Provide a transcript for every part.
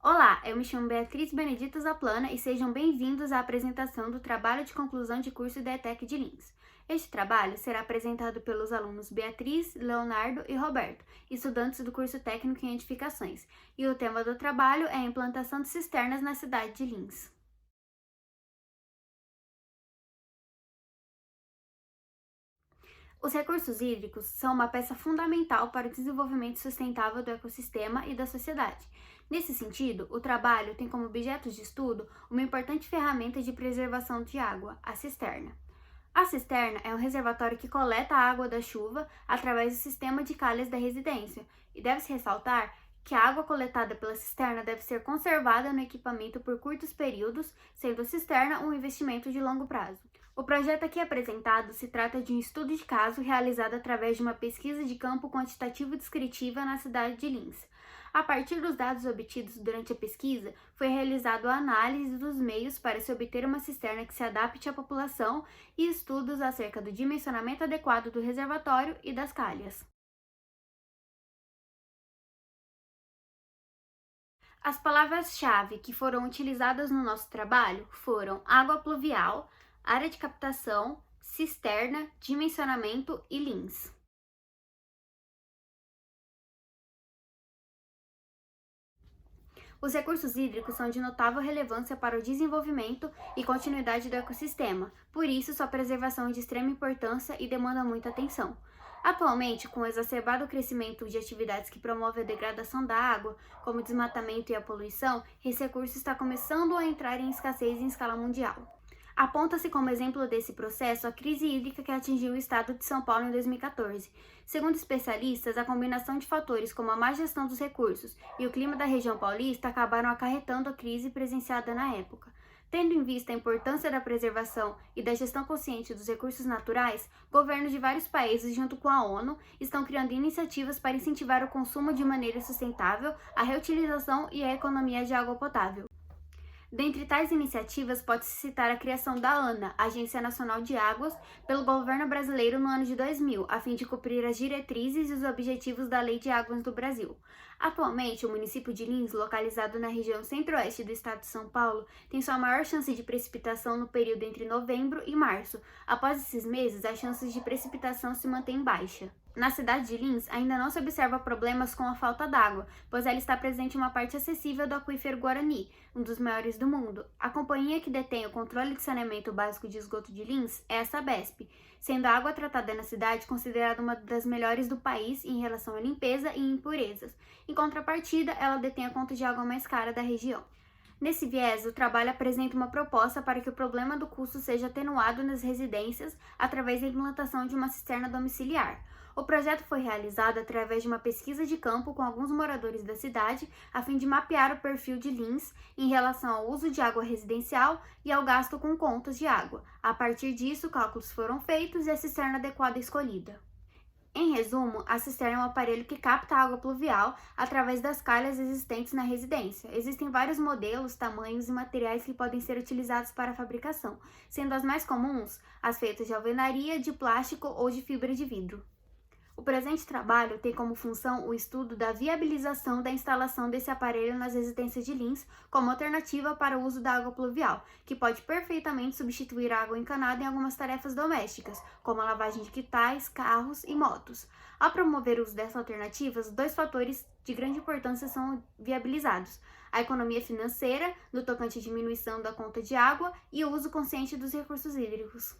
Olá, eu me chamo Beatriz Benedita Zaplana e sejam bem-vindos à apresentação do trabalho de conclusão de curso da ETEC de Lins. Este trabalho será apresentado pelos alunos Beatriz, Leonardo e Roberto, estudantes do curso técnico em edificações, e o tema do trabalho é a implantação de cisternas na cidade de Lins. Os recursos hídricos são uma peça fundamental para o desenvolvimento sustentável do ecossistema e da sociedade. Nesse sentido, o trabalho tem como objeto de estudo uma importante ferramenta de preservação de água, a cisterna. A cisterna é um reservatório que coleta a água da chuva através do sistema de calhas da residência, e deve-se ressaltar que a água coletada pela cisterna deve ser conservada no equipamento por curtos períodos, sendo a cisterna um investimento de longo prazo. O projeto aqui apresentado se trata de um estudo de caso realizado através de uma pesquisa de campo quantitativo-descritiva na cidade de Lins. A partir dos dados obtidos durante a pesquisa, foi realizada a análise dos meios para se obter uma cisterna que se adapte à população e estudos acerca do dimensionamento adequado do reservatório e das calhas. As palavras-chave que foram utilizadas no nosso trabalho foram água pluvial, área de captação, cisterna, dimensionamento e Lins. Os recursos hídricos são de notável relevância para o desenvolvimento e continuidade do ecossistema, por isso sua preservação é de extrema importância e demanda muita atenção. Atualmente, com o exacerbado crescimento de atividades que promovem a degradação da água, como o desmatamento e a poluição, esse recurso está começando a entrar em escassez em escala mundial. Aponta-se como exemplo desse processo a crise hídrica que atingiu o estado de São Paulo em 2014. Segundo especialistas, a combinação de fatores como a má gestão dos recursos e o clima da região paulista acabaram acarretando a crise presenciada na época. Tendo em vista a importância da preservação e da gestão consciente dos recursos naturais, governos de vários países, junto com a ONU, estão criando iniciativas para incentivar o consumo de maneira sustentável, a reutilização e a economia de água potável. Dentre tais iniciativas, pode-se citar a criação da ANA, Agência Nacional de Águas, pelo governo brasileiro no ano de 2000, a fim de cumprir as diretrizes e os objetivos da Lei de Águas do Brasil. Atualmente, o município de Lins, localizado na região centro-oeste do estado de São Paulo, tem sua maior chance de precipitação no período entre novembro e março. Após esses meses, as chances de precipitação se mantêm baixa. Na cidade de Lins, ainda não se observa problemas com a falta d'água, pois ela está presente em uma parte acessível do aquífero Guarani, um dos maiores do mundo. A companhia que detém o controle de saneamento básico de esgoto de Lins é a Sabesp, sendo a água tratada na cidade considerada uma das melhores do país em relação à limpeza e impurezas. Em contrapartida, ela detém a conta de água mais cara da região. Nesse viés, o trabalho apresenta uma proposta para que o problema do custo seja atenuado nas residências através da implantação de uma cisterna domiciliar. O projeto foi realizado através de uma pesquisa de campo com alguns moradores da cidade, a fim de mapear o perfil de Lins em relação ao uso de água residencial e ao gasto com contas de água. A partir disso, cálculos foram feitos e a cisterna adequada escolhida. Em resumo, a cisterna é um aparelho que capta a água pluvial através das calhas existentes na residência. Existem vários modelos, tamanhos e materiais que podem ser utilizados para a fabricação, sendo as mais comuns as feitas de alvenaria, de plástico ou de fibra de vidro. O presente trabalho tem como função o estudo da viabilização da instalação desse aparelho nas residências de Lins como alternativa para o uso da água pluvial, que pode perfeitamente substituir a água encanada em algumas tarefas domésticas, como a lavagem de quitais, carros e motos. Ao promover o uso dessas alternativas, dois fatores de grande importância são viabilizados: a economia financeira, no tocante à diminuição da conta de água, e o uso consciente dos recursos hídricos.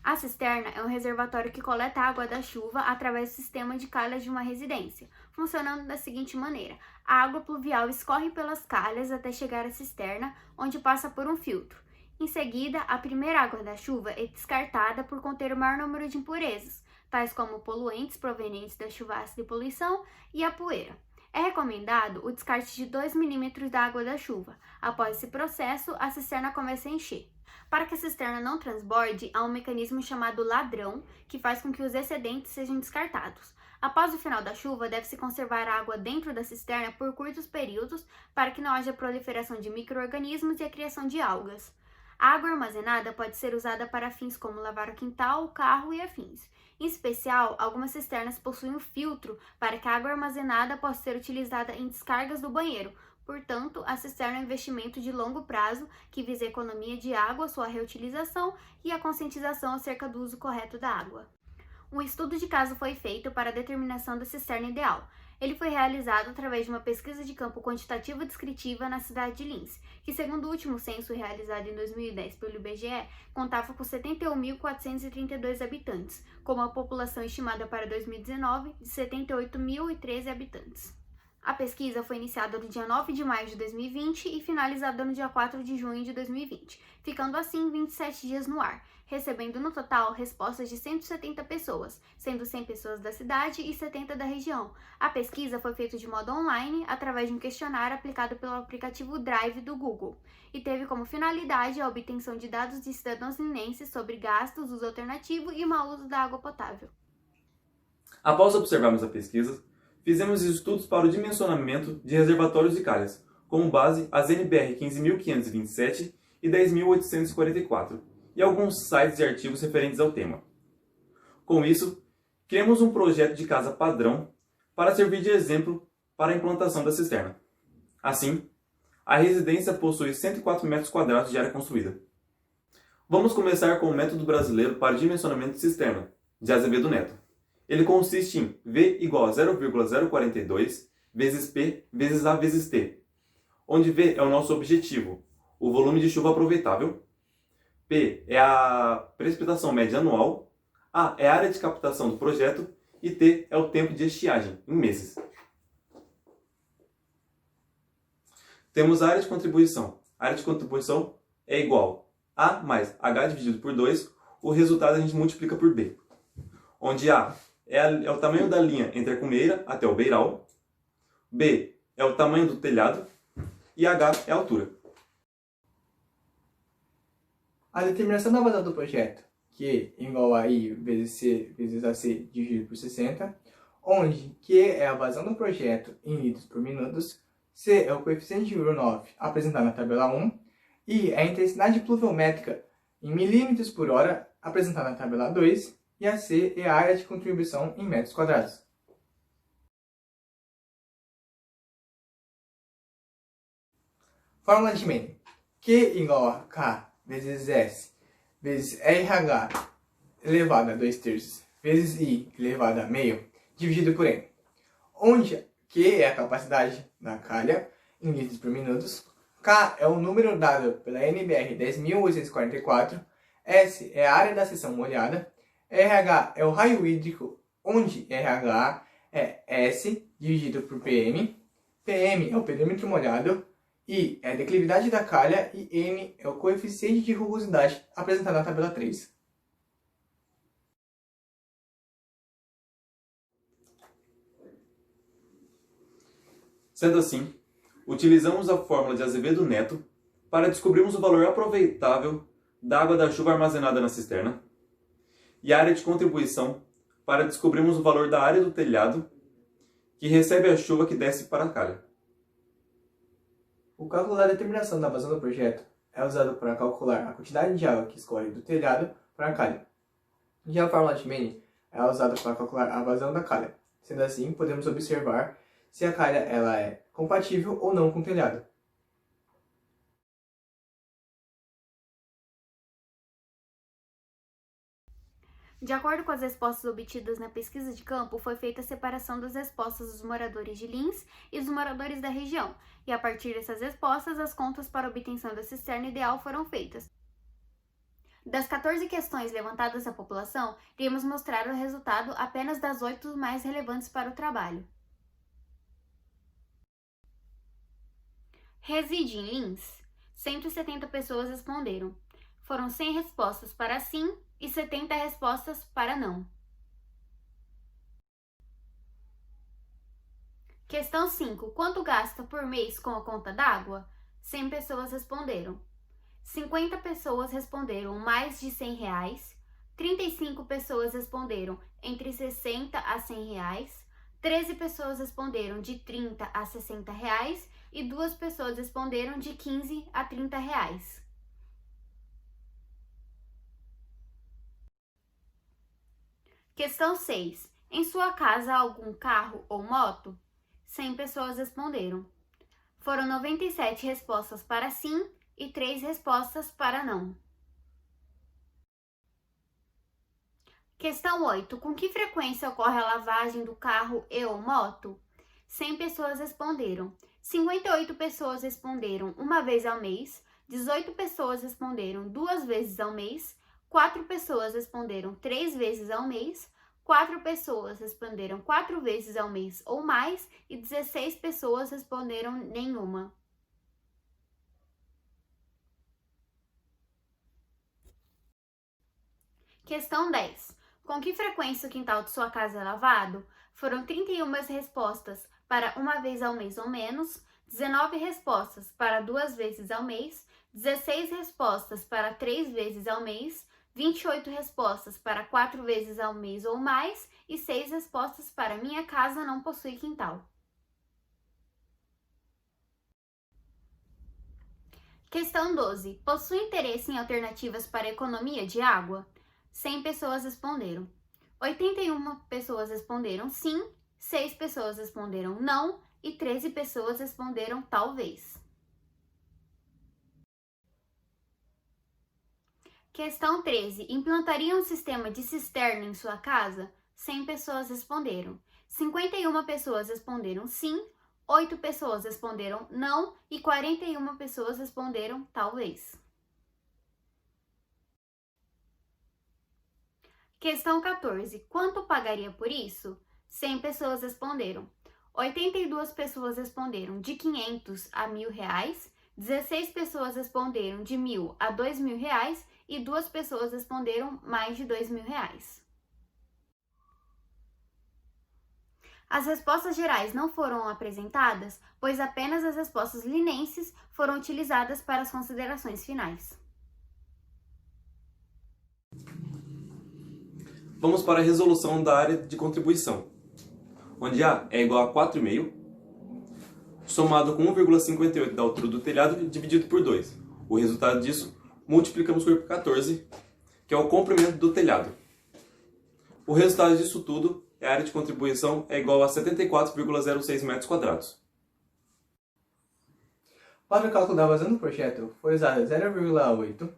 A cisterna é um reservatório que coleta a água da chuva através do sistema de calhas de uma residência, funcionando da seguinte maneira: a água pluvial escorre pelas calhas até chegar à cisterna, onde passa por um filtro. Em seguida, a primeira água da chuva é descartada por conter o maior número de impurezas, tais como poluentes provenientes da chuva ácida e poluição e a poeira. É recomendado o descarte de 2 milímetros da água da chuva. Após esse processo, a cisterna começa a encher. Para que a cisterna não transborde, há um mecanismo chamado ladrão, que faz com que os excedentes sejam descartados. Após o final da chuva, deve-se conservar a água dentro da cisterna por curtos períodos para que não haja proliferação de micro-organismos e a criação de algas. A água armazenada pode ser usada para fins como lavar o quintal, o carro e afins. Em especial, algumas cisternas possuem um filtro para que a água armazenada possa ser utilizada em descargas do banheiro. Portanto, a cisterna é um investimento de longo prazo que visa a economia de água, sua reutilização e a conscientização acerca do uso correto da água. Um estudo de caso foi feito para a determinação da cisterna ideal. Ele foi realizado através de uma pesquisa de campo quantitativa descritiva na cidade de Linz, que, segundo o último censo realizado em 2010 pelo IBGE, contava com 71.432 habitantes, com uma população estimada para 2019 de 78.013 habitantes. A pesquisa foi iniciada no dia 9 de maio de 2020 e finalizada no dia 4 de junho de 2020, ficando assim 27 dias no ar, recebendo no total respostas de 170 pessoas, sendo 100 pessoas da cidade e 70 da região. A pesquisa foi feita de modo online, através de um questionário aplicado pelo aplicativo Drive do Google, e teve como finalidade a obtenção de dados de cidadãos linenses sobre gastos, uso alternativo e mau uso da água potável. Após observarmos a pesquisa, fizemos estudos para o dimensionamento de reservatórios de calhas, como base as NBR 15.527 e 10.844, e alguns sites e artigos referentes ao tema. Com isso, criamos um projeto de casa padrão para servir de exemplo para a implantação da cisterna. Assim, a residência possui 104 metros quadrados de área construída. Vamos começar com o método brasileiro para dimensionamento de cisterna, de Azevedo Neto. Ele consiste em V igual a 0,042 vezes P vezes A vezes T, onde V é o nosso objetivo, o volume de chuva aproveitável, P é a precipitação média anual, A é a área de captação do projeto e T é o tempo de estiagem, em meses. Temos a área de contribuição. A área de contribuição é igual a mais H dividido por 2, o resultado a gente multiplica por B, onde A é o tamanho da linha entre a cumeira até o beiral, B é o tamanho do telhado e H é a altura. A determinação da vazão do projeto, Q igual a I vezes C vezes AC dividido por 60, onde Q é a vazão do projeto em litros por minutos, C é o coeficiente de Grunhoff apresentado na tabela 1, I é a intensidade pluviométrica em milímetros por hora apresentada na tabela 2, e a C é a área de contribuição em metros quadrados. Fórmula de Manning. Q igual a K vezes S vezes RH elevado a 2/3 vezes I elevado a meio dividido por N, onde Q é a capacidade da calha em litros por minutos, K é o número dado pela NBR 10.844, S é a área da seção molhada, RH é o raio hídrico, onde RH é S dividido por PM, PM é o perímetro molhado, I é a declividade da calha e N é o coeficiente de rugosidade apresentado na tabela 3. Sendo assim, utilizamos a fórmula de Azevedo Neto para descobrirmos o valor aproveitável da água da chuva armazenada na cisterna e a área de contribuição para descobrirmos o valor da área do telhado que recebe a chuva que desce para a calha. O cálculo da determinação da vazão do projeto é usado para calcular a quantidade de água que escorre do telhado para a calha. Já a fórmula de Manning é usada para calcular a vazão da calha. Sendo assim, podemos observar se a calha ela é compatível ou não com o telhado. De acordo com as respostas obtidas na pesquisa de campo, foi feita a separação das respostas dos moradores de Linz e dos moradores da região, e a partir dessas respostas, as contas para a obtenção da cisterna ideal foram feitas. Das 14 questões levantadas à população, iremos mostrar o resultado apenas das 8 mais relevantes para o trabalho. Reside em Linz? 170 pessoas responderam. Foram 100 respostas para sim e 70 respostas para não. Questão 5. Quanto gasta por mês com a conta d'água? 100 pessoas responderam. 50 pessoas responderam mais de R$100, 35 pessoas responderam entre 60 a R$100, 13 pessoas responderam de 30 a R$60 e 2 pessoas responderam de 15 a R$30. Questão 6. Em sua casa há algum carro ou moto? 100 pessoas responderam. Foram 97 respostas para sim e 3 respostas para não. Questão 8. Com que frequência ocorre a lavagem do carro e ou moto? 100 pessoas responderam. 58 pessoas responderam uma vez ao mês, 18 pessoas responderam 2 vezes ao mês, 4 pessoas responderam 3 vezes ao mês, 4 pessoas responderam 4 vezes ao mês ou mais e 16 pessoas responderam nenhuma. Questão 10. Com que frequência o quintal de sua casa é lavado? Foram 31 respostas para uma vez ao mês ou menos, 19 respostas para 2 vezes ao mês, 16 respostas para 3 vezes ao mês, 28 respostas para 4 vezes ao mês ou mais e 6 respostas para minha casa não possui quintal. Questão 12. Possui interesse em alternativas para economia de água? 100 pessoas responderam. 81 pessoas responderam sim, 6 pessoas responderam não e 13 pessoas responderam talvez. Questão 13. Implantaria um sistema de cisterna em sua casa? 100 pessoas responderam. 51 pessoas responderam sim, 8 pessoas responderam não e 41 pessoas responderam talvez. Questão 14. Quanto pagaria por isso? 100 pessoas responderam. 82 pessoas responderam de 500 a R$1.000, 16 pessoas responderam de 1.000 a R$2.000 e 2 pessoas responderam mais de R$2.000. As respostas gerais não foram apresentadas, pois apenas as respostas linenses foram utilizadas para as considerações finais. Vamos para a resolução da área de contribuição, onde A é igual a 4,5, somado com 1,58 da altura do telhado dividido por 2. O resultado disso, multiplicamos por 14, que é o comprimento do telhado. O resultado disso tudo é a área de contribuição é igual a 74,06 metros quadrados. Para o cálculo da vazão do projeto, foi usado 0,8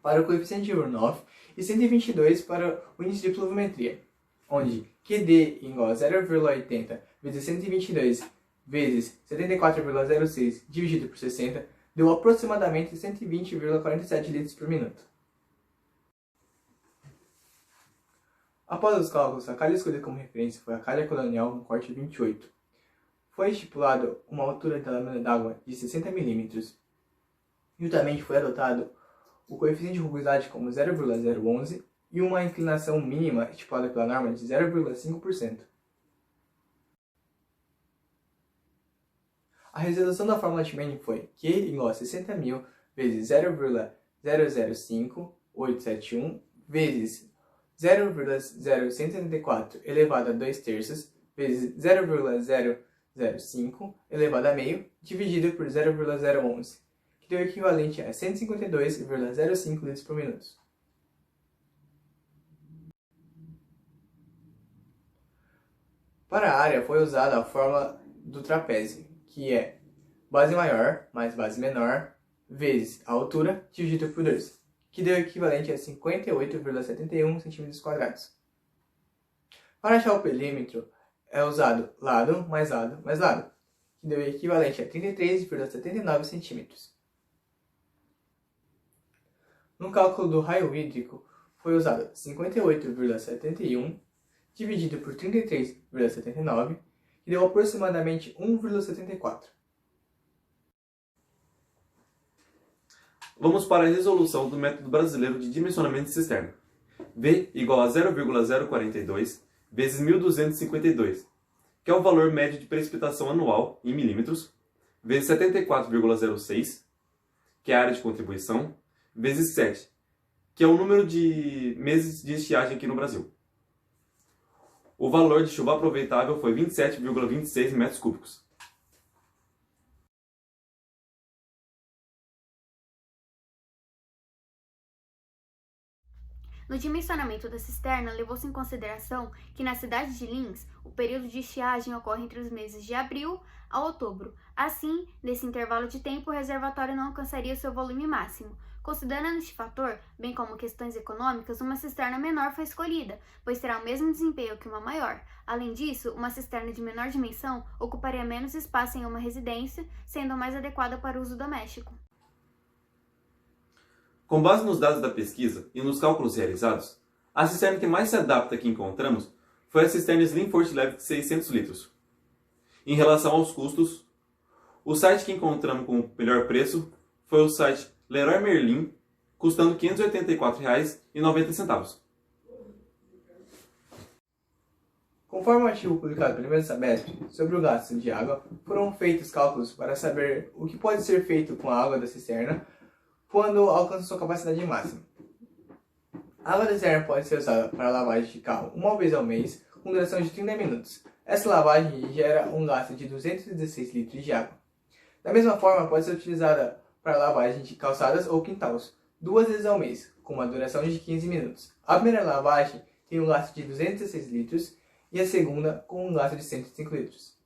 para o coeficiente de runoff e 122 para o índice de pluviometria, onde QD igual a 0,80 vezes 122 vezes 74,06 dividido por 60 deu aproximadamente 120,47 litros por minuto. Após os cálculos, a calha escolhida como referência foi a calha colonial com corte 28. Foi estipulado uma altura da lâmina d'água de 60 mm. Juntamente foi adotado o coeficiente de rugosidade como 0,011 e uma inclinação mínima estipulada pela norma de 0,5%. A resolução da fórmula de Manning foi Q igual a 60.000 vezes 0,075871 vezes 0,0174 elevado a 2/3 vezes 0,005 elevado a meio dividido por 0,011, que deu equivalente a 152,05 litros por minuto. Para a área foi usada a fórmula do trapézio, que é base maior mais base menor vezes a altura dividido por 2, que deu equivalente a 58,71 cm². Para achar o perímetro, é usado lado mais lado mais lado, que deu equivalente a 33,79 cm. No cálculo do raio hídrico, foi usado 58,71 dividido por 33,79, que deu aproximadamente 1,74. Vamos para a resolução do método brasileiro de dimensionamento de cisterna. V igual a 0,042 vezes 1.252, que é o valor médio de precipitação anual em milímetros, vezes 74,06, que é a área de contribuição, vezes 7, que é o número de meses de estiagem aqui no Brasil. O valor de chuva aproveitável foi 27,26 metros cúbicos. No dimensionamento da cisterna, levou-se em consideração que na cidade de Linz, o período de estiagem ocorre entre os meses de abril a outubro. Assim, nesse intervalo de tempo, o reservatório não alcançaria seu volume máximo. Considerando este fator, bem como questões econômicas, uma cisterna menor foi escolhida, pois terá o mesmo desempenho que uma maior. Além disso, uma cisterna de menor dimensão ocuparia menos espaço em uma residência, sendo mais adequada para o uso doméstico. Com base nos dados da pesquisa e nos cálculos realizados, a cisterna que mais se adapta que encontramos foi a cisterna Slimford Leve de 600 litros. Em relação aos custos, o site que encontramos com o melhor preço foi o site Leroy Merlin, custando R$ 584,90. Conforme o artigo publicado pela primeira Sabesp sobre o gasto de água, foram feitos cálculos para saber o que pode ser feito com a água da cisterna quando alcança sua capacidade máxima. A água da cisterna pode ser usada para lavagem de carro uma vez ao mês, com duração de 30 minutos. Essa lavagem gera um gasto de 216 litros de água. Da mesma forma, pode ser utilizada para lavagem de calçadas ou quintais, 2 vezes ao mês, com uma duração de 15 minutos. A primeira lavagem tem um gasto de 216 litros e a segunda com um gasto de 105 litros.